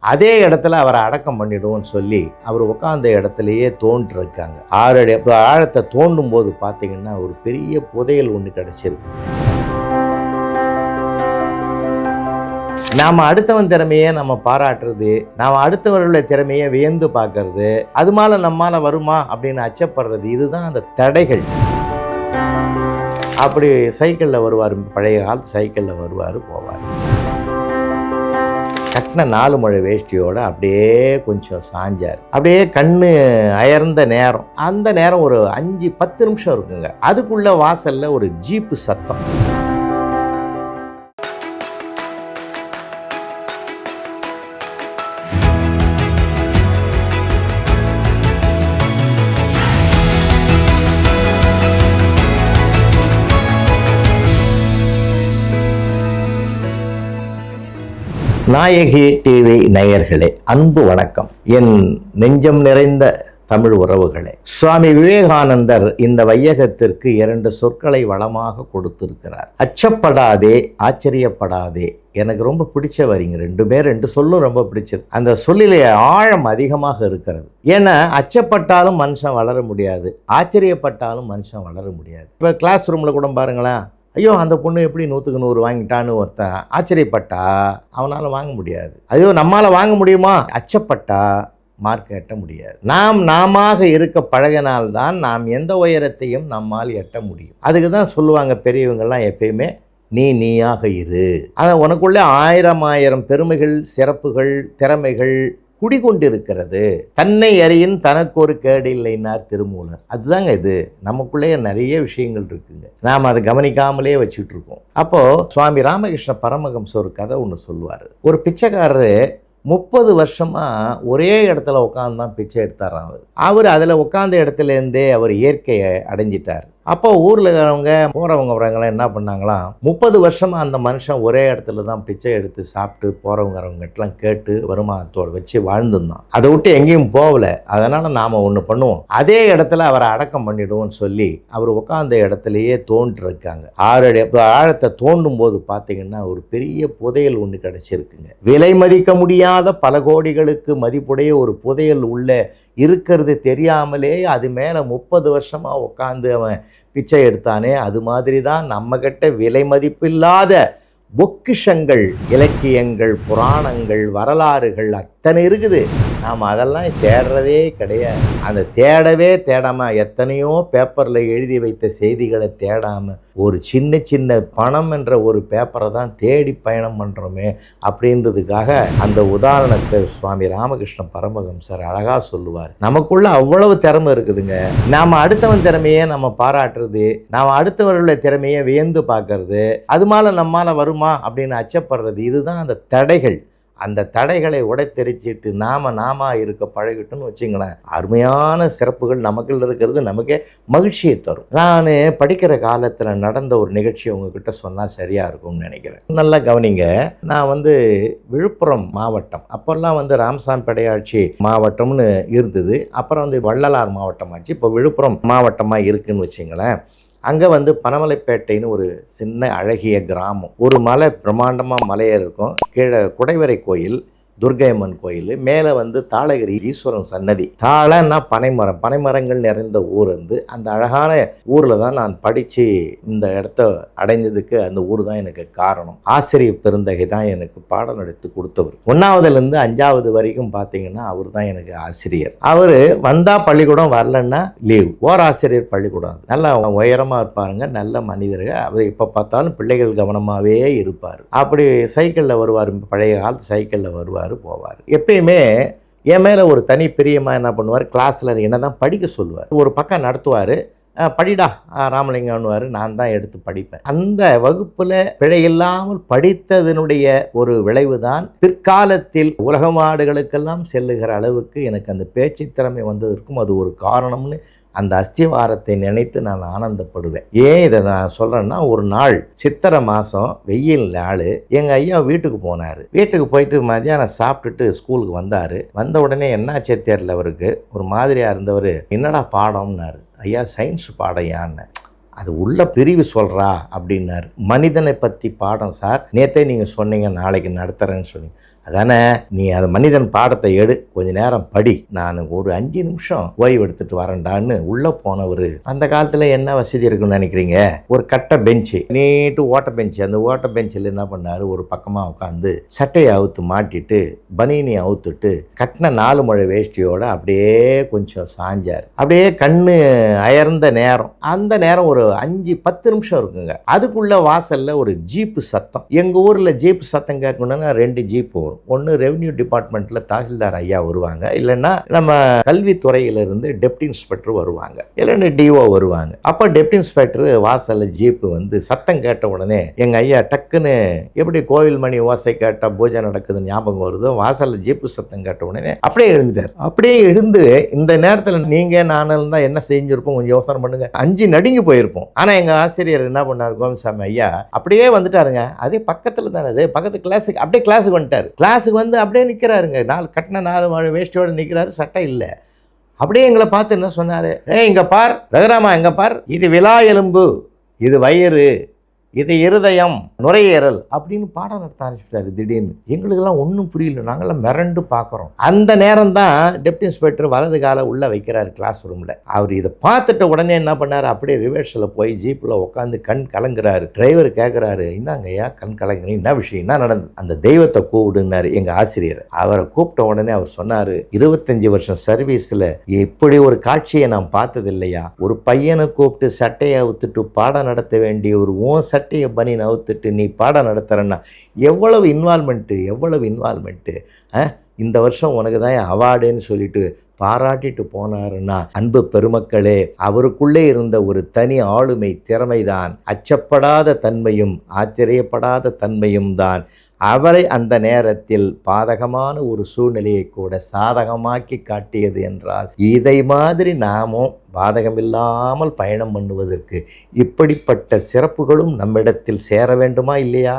அதே இடத்துல அவரை அடக்கம் பண்ணிடுவோம்னு சொல்லி அவர் உட்கார்ந்த இடத்துலையே தோன்றிருக்காங்க. 6 அடி ஆழத்தை தோண்டும் போது பார்த்தீங்கன்னா ஒரு பெரிய புதையல் ஒன்று கிடைச்சிருக்கு. நாம் அடுத்தவன் திறமையை நம்ம பாராட்டுறது, நாம் அடுத்தவர்களுடைய திறமையை வியந்து பார்க்கறது, அது மேலே நம்மால் வருமா அப்படின்னு அச்சப்படுறது, இதுதான் அந்த தடைகள். அப்படி சைக்கிளில் வருவார், பழைய காலத்து சைக்கிளில் வருவார், போவார். கட்டின 4 முழ வேஷ்டியோடு அப்படியே கொஞ்சம் சாஞ்சார். அப்படியே கண்ணு அயர்ந்த நேரம், அந்த நேரம் ஒரு 5-10 நிமிஷம் இருக்குங்க. அதுக்குள்ள வாசல்ல ஒரு ஜீப்பு சத்தம். நாயகி டிவி நேயர்களே, அன்பு வணக்கம். என் நெஞ்சம் நிறைந்த தமிழ் உறவுகளே, சுவாமி விவேகானந்தர் இந்த வையகத்திற்கு 2 சொற்களை வளமாக கொடுத்திருக்கிறார். அச்சப்படாதே, ஆச்சரியப்படாதே. எனக்கு ரொம்ப பிடிச்ச வரிங்க. 2 சொல்லும் ரொம்ப பிடிச்சது. அந்த சொல்லிலே ஆழம் அதிகமாக இருக்கிறது. ஏன்னா அச்சப்பட்டாலும் மனுஷன் வளர முடியாது, ஆச்சரியப்பட்டாலும் மனுஷன் வளர முடியாது. இப்போ கிளாஸ் ரூமில் கூட பாருங்களேன், ஐயோ அந்த பொண்ணு எப்படி 100க்கு 100 வாங்கிட்டான்னு ஒருத்தன் ஆச்சரியப்பட்டா அவனால் வாங்க முடியாது. ஐயோ நம்மால் வாங்க முடியுமா? அச்சப்பட்டா மார்க் எட்ட முடியாது. நாம இருக்க பழகினால்தான் நாம் எந்த உயரத்தையும் நம்மால் எட்ட முடியும். அதுக்கு தான் சொல்லுவாங்க பெரியவங்கள்லாம் எப்பயுமே, நீயாக இரு. அதை உனக்குள்ளே 1000 பெருமைகள், சிறப்புகள், திறமைகள் குடிகொண்டிருக்கிறது. தன்னை அறியின் தனக்கு ஒரு கேடு இல்லைன்னார் திருமூலர். அதுதாங்க இது. நமக்குள்ளே நிறைய விஷயங்கள் இருக்குங்க, நாம் அதை கவனிக்காமலே வச்சுட்டு இருக்கோம். அப்போ சுவாமி ராமகிருஷ்ண பரமஹம்சர் ஒரு கதை ஒன்று சொல்லுவார். ஒரு பிச்சைக்காரரு 30 வருஷமா ஒரே இடத்துல உட்காந்து தான் பிச்சை எடுத்தாராம். அவர் அதில் உட்காந்த இடத்துலேருந்தே அவர் இயற்கையை அடைஞ்சிட்டார். அப்போ ஊரில் இருக்கிறவங்க போகிறவங்க வரவங்களாம் என்ன பண்ணாங்களாம், 30 வருஷமாக அந்த மனுஷன் ஒரே இடத்துல தான் பிச்சை எடுத்து சாப்பிட்டு போகிறவங்கலாம் கேட்டு வருமானத்தோடு வச்சு வாழ்ந்துருந்தான். அதை விட்டு எங்கேயும் போகலை. அதனால் நாம் ஒன்று பண்ணுவோம், அதே இடத்துல அவரை அடக்கம் பண்ணிடுவோம்னு சொல்லி அவர் உட்கார்ந்த இடத்துலையே தோன்றிருக்காங்க. 6 அடி ஆழத்தை தோண்டும் போது பார்த்தீங்கன்னா ஒரு பெரிய புதையல் ஒன்று கிடைச்சிருக்குங்க. விலை மதிக்க முடியாத பல கோடிகளுக்கு மதிப்புடைய ஒரு புதையல் உள்ள இருக்கிறது தெரியாமலே அது மேலே 30 வருஷமாக உட்காந்து அவன் பிச்சை எடுத்தானே, அது மாதிரி தான் நம்மகிட்ட விலை மதிப்பில்லாத பொக்கிஷங்கள், இலக்கியங்கள், புராணங்கள், வரலாறுகள் அத்தனை இருக்குது. நாம் அதெல்லாம் தேடுறதே கிடையாது. அந்த தேடாமல் எத்தனையோ பேப்பரில் எழுதி வைத்த செய்திகளை தேடாமல் ஒரு சின்ன பணம் என்ற ஒரு பேப்பரை தான் தேடி பயணம் பண்ணுறோமே அப்படின்றதுக்காக அந்த உதாரணத்தை சுவாமி ராமகிருஷ்ண பரமஹம்சர் அழகாக சொல்லுவார். நமக்குள்ள அவ்வளவு திறமை இருக்குதுங்க. நாம் அடுத்தவன் திறமையை நம்ம பாராட்டுறது, நாம் அடுத்தவர்களுடைய திறமையை வியந்து பார்க்கறது, அது மேலே நம்மால் வருமா அப்படின்னு அச்சப்படுறது, இதுதான் அந்த தடைகள். அந்த தடைகளை உடைத்தெரிச்சிட்டு நாம இருக்க பழகிட்டோன்னு வச்சுங்களேன், அருமையான சிறப்புகள் நமக்குள்ள இருக்கிறது நமக்கே மகிழ்ச்சியை தரும். நான் படிக்கிற காலத்தில் நடந்த ஒரு நிகழ்ச்சி உங்ககிட்ட சொன்னால் சரியாக இருக்கும்னு நினைக்கிறேன். நல்லா கவனிங்க. நான் விழுப்புரம் மாவட்டம், அப்போல்லாம் ராமசாமி படையாட்சி மாவட்டம்னு இருந்தது. அப்புறம் வள்ளலார் மாவட்டம் ஆச்சு. இப்போ விழுப்புரம் மாவட்டமாக இருக்குன்னு வச்சுங்களேன். அங்கே பனமலைப்பேட்டைன்னு ஒரு சின்ன அழகிய கிராமம். ஒரு மலை, பிரம்மாண்டமாக மலையாக இருக்கும். கீழே குடைவரை கோயில், துர்க்கையம்மன் கோயில், மேலே தாளகிரி ஈஸ்வரன் சன்னதி. தாளன்னா பனைமரம், பனைமரங்கள் நிறைந்த ஊர். அந்த அழகான ஊரில் தான் நான் படித்து இந்த இடத்த அடைஞ்சதுக்கு அந்த ஊர் தான் எனக்கு காரணம். ஆசிரியர் பெருந்தகை தான் எனக்கு பாடம் எடுத்து கொடுத்தவர். 1ஆவதுலேருந்து 5ஆவது வரைக்கும் பார்த்தீங்கன்னா அவர் தான் எனக்கு ஆசிரியர். அவர் வந்தால் பள்ளிக்கூடம், வரலன்னா லீவ். ஓராசிரியர் பள்ளிக்கூடம். நல்லா உயரமாக இருப்பாருங்க, நல்ல மனிதர்கள். அவர் எப்போ பார்த்தாலும் பிள்ளைகள் கவனமாகவே இருப்பார். அப்படி சைக்கிளில் வருவார், பழைய காலத்து சைக்கிளில் வருவார், போவார். எப்பயுமே என் மேலே ஒரு தனி பிரியமாக என்ன பண்ணுவார், கிளாஸில் என்ன தான் படிக்க சொல்லுவார். ஒரு பக்கம் நடத்துவார், படிடா ராமலிங்கம்னுவார், நான் தான் எடுத்து படிப்பேன். அந்த வகுப்பில் பிழையில்லாமல் படித்ததனுடைய ஒரு விளைவு தான் பிற்காலத்தில் உலக நாடுகளுக்கெல்லாம் செல்லுகிற அளவுக்கு எனக்கு அந்த பேச்சு திறமை வந்ததற்கும் அது ஒரு காரணம்னு அந்த அஸ்திவாரத்தை நினைத்து நான் ஆனந்தப்படுவேன். ஏன் இதை நான் சொல்கிறேன்னா, ஒரு நாள் சித்திரை மாதம் வெயில் நாள் எங்கள் ஐயா வீட்டுக்கு போனார். வீட்டுக்கு போயிட்டு மதியானம் சாப்பிட்டுட்டு ஸ்கூலுக்கு வந்தார். வந்த உடனே என்னாச்சே தெரியல, அவருக்கு ஒரு மாதிரியாக இருந்தவர். என்னடா பாடம்னாரு. ஐயா சயின்ஸ் பாடம் யான்னு. அது உள்ள பிரிவு சொல்கிறா அப்படின்னாரு. மனிதனை பற்றி பாடம் சார், நேற்றே நீங்கள் சொன்னீங்க நாளைக்கு நடத்துகிறேன்னு சொன்னீங்க. அதானே, நீ அந்த மனிதன் பாடத்தை எடு, கொஞ்ச நேரம் படி, நான் ஒரு 5 நிமிஷம் ஓய்வு எடுத்துட்டு வரேன்டான்னு உள்ள போனவர். அந்த காலத்துல என்ன வசதி இருக்குன்னு நினைக்கிறீங்க? ஒரு கட்டை பெஞ்சு, நீட்டு ஓட்ட பெஞ்சு. அந்த ஓட்ட பெஞ்சில் என்ன பண்ணாரு, ஒரு பக்கமா உட்காந்து சட்டையை அவுத்து மாட்டிட்டு பனியனை அவுத்துட்டு கட்டின 4 முழ வேஷ்டியோட அப்படியே கொஞ்சம் சாஞ்சார். அப்படியே கண்ணு அயர்ந்த நேரம். அந்த நேரம் ஒரு 5-10 நிமிஷம் இருக்குங்க. அதுக்குள்ள வாசல்ல ஒரு ஜீப்பு சத்தம். எங்க ஊர்ல ஜீப்பு சத்தம் கேட்கணும்னா 2 ஜீப் வரும். ஒன்று ரெவன்யூ டிபார்ட்மெண்ட்ல தாசில்தார் ஐயா வருவாங்க, இல்லைன்னா நம்ம கல்வித்துறையிலிருந்து டெப்டி இன்ஸ்பெக்டர் வருவாங்க, இல்லைன்னா டிஓ வருவாங்க. அப்போ டெப்டி இன்ஸ்பெக்டர் வாசல்ல ஜீப்பு வந்து சத்தம் கேட்ட உடனே எங்க ஐயா டக்குன்னு எப்படி கோவில் மணி ஓசை கேட்டா பூஜை நடக்குதுன்னு ஞாபகம் வருதோ, வாசல்ல ஜீப்பு சத்தம் கேட்ட உடனே அப்படியே எழுந்துட்டார். அப்படியே எழுந்து இந்த நேரத்தில் நீங்க நானும் தான் என்ன செஞ்சிருப்போம், கொஞ்சம் யோசனை பண்ணுங்க. 5 நடுங்கி போயிருப்போம். ஆனா எங்க ஆசிரியர் என்ன பண்ணார், கோவிந்தசாமி ஐயா அப்படியே வந்துட்டாருங்க. அதே பக்கத்துல தானே, அது பக்கத்து கிளாஸுக்கு, அப்படியே கிளாஸுக்கு வந்துட்டாரு. கிளாஸுக்கு வந்து அப்படியே நிற்கிறாருங்க. கட்டின 4 வேஷ்டியோடு நிற்கிறாரு, சட்டை இல்லை. அப்படியே எங்களை பார்த்து என்ன சொன்னாரு, இங்க பார் ரகுராமா, எங்க பார், இது விலா எலும்பு, இது வயிறு, இது இருதயம், நுரையீரல் அப்படின்னு பாடம் நடத்த ஆரம்பிச்சுட்டாரு திடீர்னு. எங்களுக்கெல்லாம் ஒன்றும் புரியல, நாங்கள்லாம் மிரண்டு பார்க்குறோம். அந்த நேரம் தான் டெப்டி இன்ஸ்பெக்டர் வலது காலை உள்ளே வைக்கிறாரு கிளாஸ் ரூமில். அவர் இதை பார்த்துட்ட உடனே என்ன பண்ணார், அப்படியே ரிவர்ஸில் போய் ஜீப்பில் உட்காந்து கண் கலங்குறாரு. டிரைவர் கேட்குறாரு, என்னங்க ஐயா கண் கலங்குறீங்க, என்ன விஷயம், என்ன நடந்தது? அந்த தெய்வத்தை கூப்பிடுனாரு எங்கள் ஆசிரியர். அவரை கூப்பிட்ட உடனே அவர் சொன்னார், 25 வருஷம் சர்வீஸில் இப்படி ஒரு காட்சியை நான் பார்த்தது இல்லையா. ஒரு பையனை கூப்பிட்டு சட்டையை அவுத்துட்டு பாடம் நடத்த வேண்டிய ஒரு சட்டையை பனி நவுத்துட்டு நீ பாடம் நடத்துறன்னா எவ்வளவு இன்வால்மெண்ட்டு. இந்த வருஷம் உனக்கு தான் அவார்டுன்னு சொல்லிட்டு பாராட்டிட்டு போனாருன்னா, அன்பு பெருமக்களே, அவருக்குள்ளே இருந்த ஒரு தனி ஆளுமை திறமைதான், அச்சப்படாத தன்மையும் ஆச்சரியப்படாத தன்மையும் தான் அவரை அந்த நேரத்தில் பாதகமான ஒரு சூழ்நிலையை கூட சாதகமாக்கி காட்டியது என்றால், இதை மாதிரி நாமும் பாதகமில்லாமல் பயணம் பண்ணுவதற்கு இப்படிப்பட்ட சிறப்புகளும் நம்மிடத்தில் சேர வேண்டுமா இல்லையா?